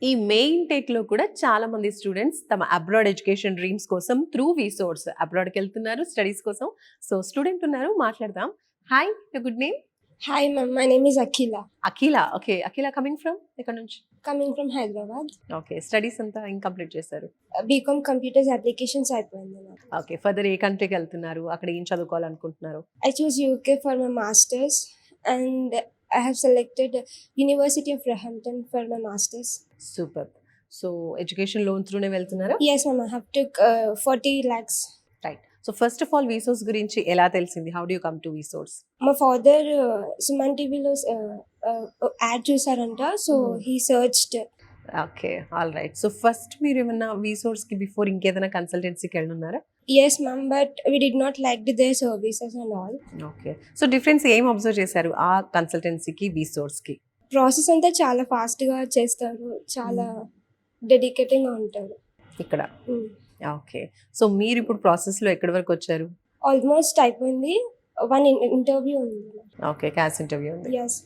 ఈ main take లో కూడా చాలా మంది స్టూడెంట్స్ తమ అబ్రాడ్ ఎడ్యుకేషన్ డ్రీమ్స్ కోసం త్రూ విసోర్స్ అబ్రాడ్కి వెళ్తున్నారు స్టడీస్ కోసం. సో స్టూడెంట్ ఉన్నారు, మాట్లాడదాం. Hi, good name? Hi ma'am, my name is Akhila, Akhila. Okay, Akhila coming from ఎక్కడ నుంచి? coming from Hyderabad. Okay, studies అంతా ఇంకంప్లీట్ చేశారు. BCom Computers Applications అయిపోయింది నాకు. ఓకే, ఫర్దర్ ఏ కంట్రీకి వెళ్తున్నారు, అక్కడ ఏం చదువుకోవాలనుకుంటున్నారు? I choose UK for my masters and I have selected University of Roehampton for my masters. Super. So education loan త్రూనే వెళ్తున్నారా? Yes ma'am, I have took 40 lakhs. Right. So first of all Vsource గురించి ఎలా తెలిసింది? How do you come to Vsource? మా father Suman టీవీలో ad చూసారంట, so he searched. Okay, all right. So first మీరు ఏమన్నా విసోర్స్ కి బిఫోర్ ఇంకేదైనా కన్సల్టెన్సీకి వెళ్ళున్నారా? Yes ma'am, but we did not like their services and all. Okay, so difference ఏం అబ్జర్వ్ చేశారు ఆ కన్సల్టెన్సీకి విసోర్స్ కి? ప్రాసెస్ అంతా చాలా ఫాస్ట్గా చేస్తారు, చాలా డెడికేటింగ్గా ఉంటారు. ఇక్కడ ఓకే. సో మీరు ఇప్పుడు ప్రాసెస్ లో ఎక్కడి వరకు వచ్చారు? ఆల్మోస్ట్ అయిపోయింది, వన్ ఇంటర్వ్యూ ఉంది. ఓకే, క్యాస్ ఇంటర్వ్యూ ఉంది. Yes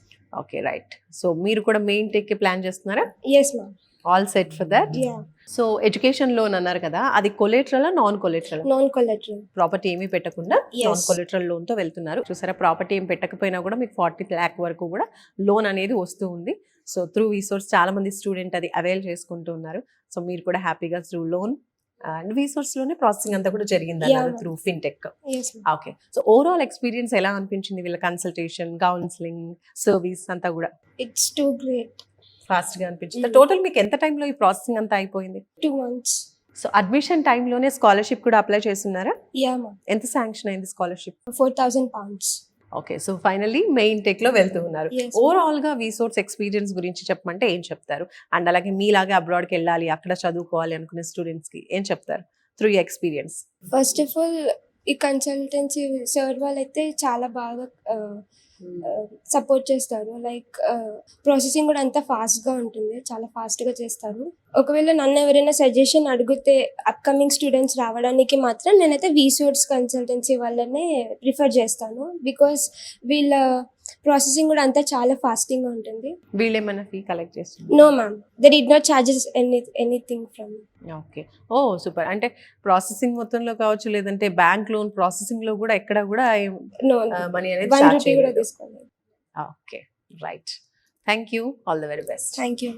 okay, right. సో మీరు కూడా మెయిన్ టేక్ కి ప్లాన్ చేస్తున్నారా? Yes ma'am. All set for that? Yeah. So education loan అన్నారు కదా, అది collateral non collateral? Non collateral. Property ఏమీ పెట్టకుండా Yes. నాన్ కొలేటరల్ లోన్ తో వెళ్తున్నారు. చూసారా, ప్రాపర్టీ ఏం పెట్టకపోయినా కూడా మీకు 40 lakh వరకు కూడా లోన్ అనేది వస్తూ ఉంది. సో త్రూ విసోర్స్ చాలా మంది స్టూడెంట్ అది అవైల్ చేసుకుంటూ ఉన్నారు. సో మీరు కూడా హ్యాపీగా త్రూ లోన్ అండ్ విసోర్స్ లోనే ప్రాసెసింగ్ అంతా కూడా జరిగింది అన్నారు Yeah. Through fintech. Yes ma'am. Okay, so overall experience ఎలా అనిపించింది? వీళ్ళ కన్సల్టేషన్, కౌన్సిలింగ్, సర్వీస్ అంతా కూడా ఇట్స్ టూ గ్రేట్. ఫాస్ట్ గా అనిపించింది. టోటల్ మీకు ఎంత టైంలో ఈ ప్రాసెసింగ్ అంతా అయిపోయింది? 2 months. సో అడ్మిషన్ టైంలోనే స్కాలర్షిప్ కూడా అప్లై చేస్తున్నారా? Yeah ma'am. ఎంత శాంక్షన్ అయింది scholarship? 4,000 pounds. Okay, so finally main tech లో వెళ్తూ ఉన్నారు. Yes. ఓవరాల్ గా విసోర్స్ ఎక్స్పీరియన్స్ గురించి చెప్పమంటే ఏం చెప్తారు? అండ్ అలాగే మీలాగే అబ్రాడ్ కి వెళ్ళాలి, అక్కడ చదువుకోవాలి అనుకునే స్టూడెంట్స్ కి ఏం చెప్తారు through experience? First of all ఈ కన్సల్టెన్సీ సార్ వాళ్ళైతే చాలా బాగా సపోర్ట్ చేస్తారు. లైక్ ప్రాసెసింగ్ కూడా అంతా ఫాస్ట్గా ఉంటుంది, చాలా ఫాస్ట్గా చేస్తారు. ఒకవేళ నన్ను ఎవరైనా సజెషన్ అడిగితే అప్కమింగ్ స్టూడెంట్స్ రావడానికి మాత్రం నేనైతే విసోర్స్ కన్సల్టెన్సీ వాళ్ళనే ప్రిఫర్ చేస్తాను. బికాస్ వీళ్ళ ప్రాసెసింగ్ కూడా అంతా చాలా ఫాస్టింగ్గా ఉంటుంది. వీళ్ళు ఏమైనా ఫీ కలెక్ట్ చేస్తున్నారు? No ma'am, they did not charges anything from. Okay, oh super. అంటే ప్రాసెసింగ్ మొత్తంలో కావచ్చు, లేదంటే బ్యాంక్ లోన్ ప్రాసెసింగ్ లో కూడా ఎక్కడ కూడా నో, మనీ అనేది 1 charge రూపీ కూడా చేయలేదు. తీసుకోలేదు. Okay, right. Thank you, all the very best. Thank you.